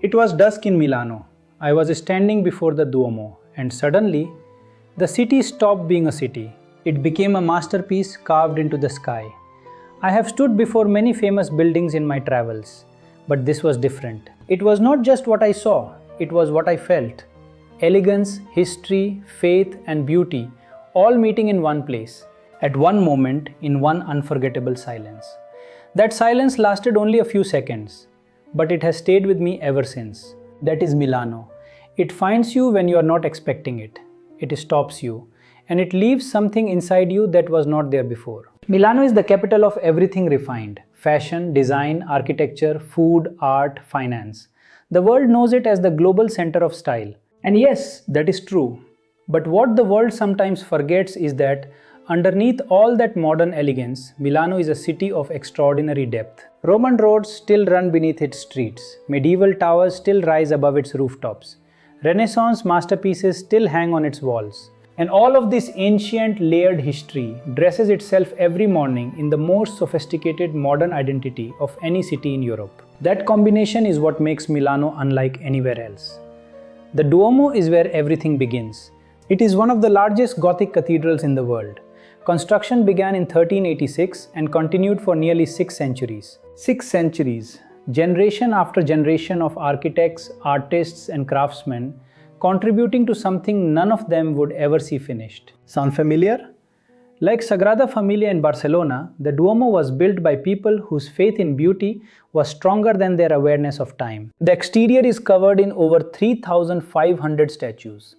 It was dusk in Milano. I was standing before the Duomo, and suddenly, the city stopped being a city. It became a masterpiece carved into the sky. I have stood before many famous buildings in my travels, but this was different. It was not just what I saw, it was what I felt. Elegance, history, faith, and beauty all meeting in one place, at one moment, in one unforgettable silence. That silence lasted only a few seconds, but it has stayed with me ever since. That is Milano. It finds you when you are not expecting it. It stops you, and it leaves something inside you that was not there before. Milano is the capital of everything refined: fashion, design, architecture, food, art, finance. The world knows it as the global center of style. And yes, that is true. But what the world sometimes forgets is that underneath all that modern elegance, Milano is a city of extraordinary depth. Roman roads still run beneath its streets. Medieval towers still rise above its rooftops. Renaissance masterpieces still hang on its walls. And all of this ancient, layered history dresses itself every morning in the most sophisticated modern identity of any city in Europe. That combination is what makes Milano unlike anywhere else. The Duomo is where everything begins. It is one of the largest Gothic cathedrals in the world. Construction began in 1386 and continued for nearly 6 centuries. 6 centuries, generation after generation of architects, artists, and craftsmen contributing to something none of them would ever see finished. Sound familiar? Like Sagrada Familia in Barcelona, the Duomo was built by people whose faith in beauty was stronger than their awareness of time. The exterior is covered in over 3,500 statues.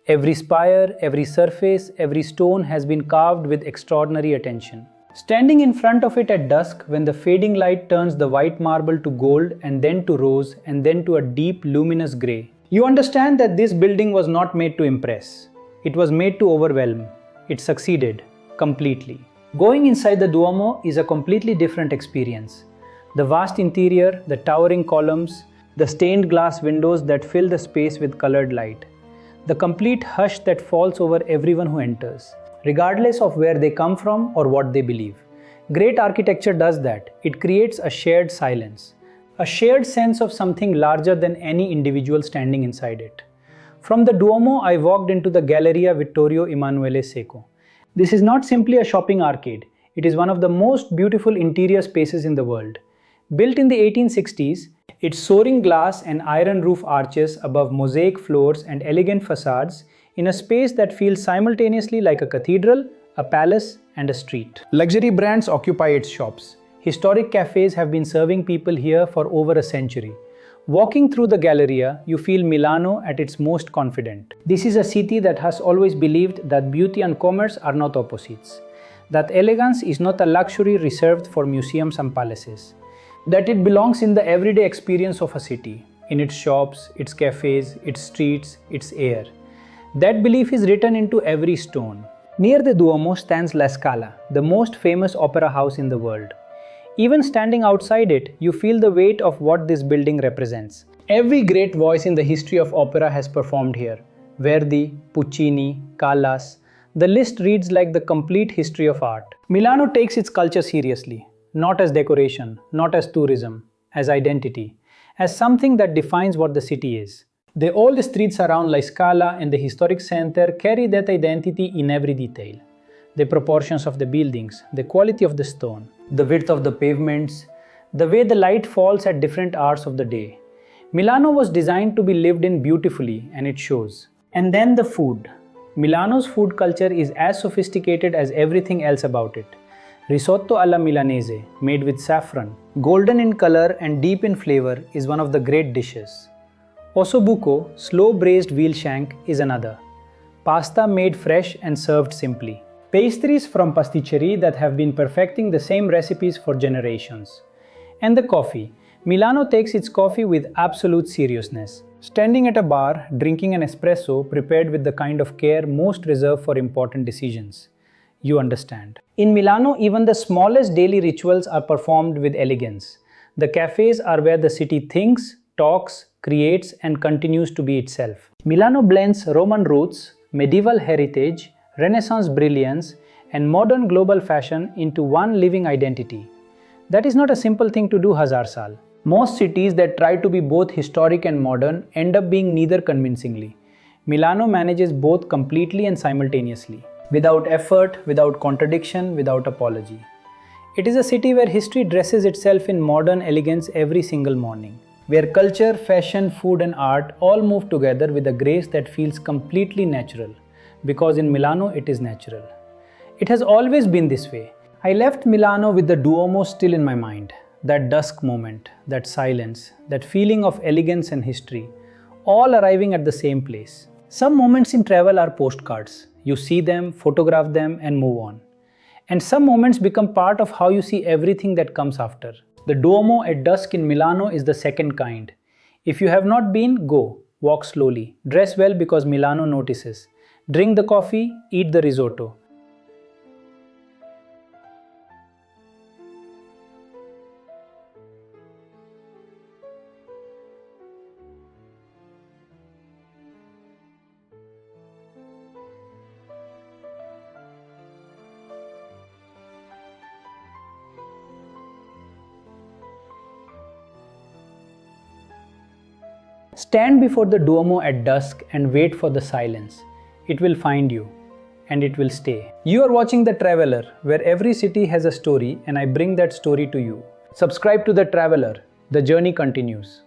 Every spire, every surface, every stone has been carved with extraordinary attention. Standing in front of it at dusk, when the fading light turns the white marble to gold and then to rose and then to a deep luminous grey, you understand that this building was not made to impress. It was made to overwhelm. It succeeded completely. Going inside the Duomo is a completely different experience. The vast interior, the towering columns, the stained glass windows that fill the space with colored light. The complete hush that falls over everyone who enters, regardless of where they come from or what they believe. Great architecture does that. It creates a shared silence, a shared sense of something larger than any individual standing inside it. From the Duomo, I walked into the Galleria Vittorio Emanuele II. This is not simply a shopping arcade. It is one of the most beautiful interior spaces in the world. Built in the 1860s, its soaring glass and iron roof arches above mosaic floors and elegant facades in a space that feels simultaneously like a cathedral, a palace, and a street. Luxury brands occupy its shops. Historic cafes have been serving people here for over a century. Walking through the Galleria, you feel Milano at its most confident. This is a city that has always believed that beauty and commerce are not opposites. That elegance is not a luxury reserved for museums and palaces. That it belongs in the everyday experience of a city, in its shops, its cafes, its streets, its air. That belief is written into every stone. Near the Duomo stands La Scala, the most famous opera house in the world. Even standing outside it, you feel the weight of what this building represents. Every great voice in the history of opera has performed here. Verdi, Puccini, Callas. The list reads like the complete history of art. Milano takes its culture seriously. Not as decoration, not as tourism, as identity, as something that defines what the city is. The old streets around La Scala and the historic center carry that identity in every detail. The proportions of the buildings, the quality of the stone, the width of the pavements, the way the light falls at different hours of the day. Milano was designed to be lived in beautifully, and it shows. And then the food. Milano's food culture is as sophisticated as everything else about it. Risotto alla Milanese, made with saffron, golden in color and deep in flavor, is one of the great dishes. Ossobuco, slow braised veal shank, is another. Pasta made fresh and served simply. Pastries from pasticcerie that have been perfecting the same recipes for generations. And the coffee. Milano takes its coffee with absolute seriousness. Standing at a bar, drinking an espresso prepared with the kind of care most reserved for important decisions. You understand. In Milano, even the smallest daily rituals are performed with elegance. The cafes are where the city thinks, talks, creates, and continues to be itself. Milano blends Roman roots, medieval heritage, Renaissance brilliance, and modern global fashion into one living identity. That is not a simple thing to do, Hazar Sal. Most cities that try to be both historic and modern end up being neither convincingly. Milano manages both completely and simultaneously, without effort, without contradiction, without apology. It is a city where history dresses itself in modern elegance every single morning, where culture, fashion, food and art all move together with a grace that feels completely natural, because in Milano it is natural. It has always been this way. I left Milano with the Duomo still in my mind. That dusk moment, that silence, that feeling of elegance and history, all arriving at the same place. Some moments in travel are postcards. You see them, photograph them and move on. And some moments become part of how you see everything that comes after. The Duomo at dusk in Milano is the second kind. If you have not been, go. Walk slowly. Dress well because Milano notices. Drink the coffee, eat the risotto. Stand before the Duomo at dusk and wait for the silence. It will find you, and it will stay. You are watching The Traveler, where every city has a story and I bring that story to you. Subscribe to The Traveler. The journey continues.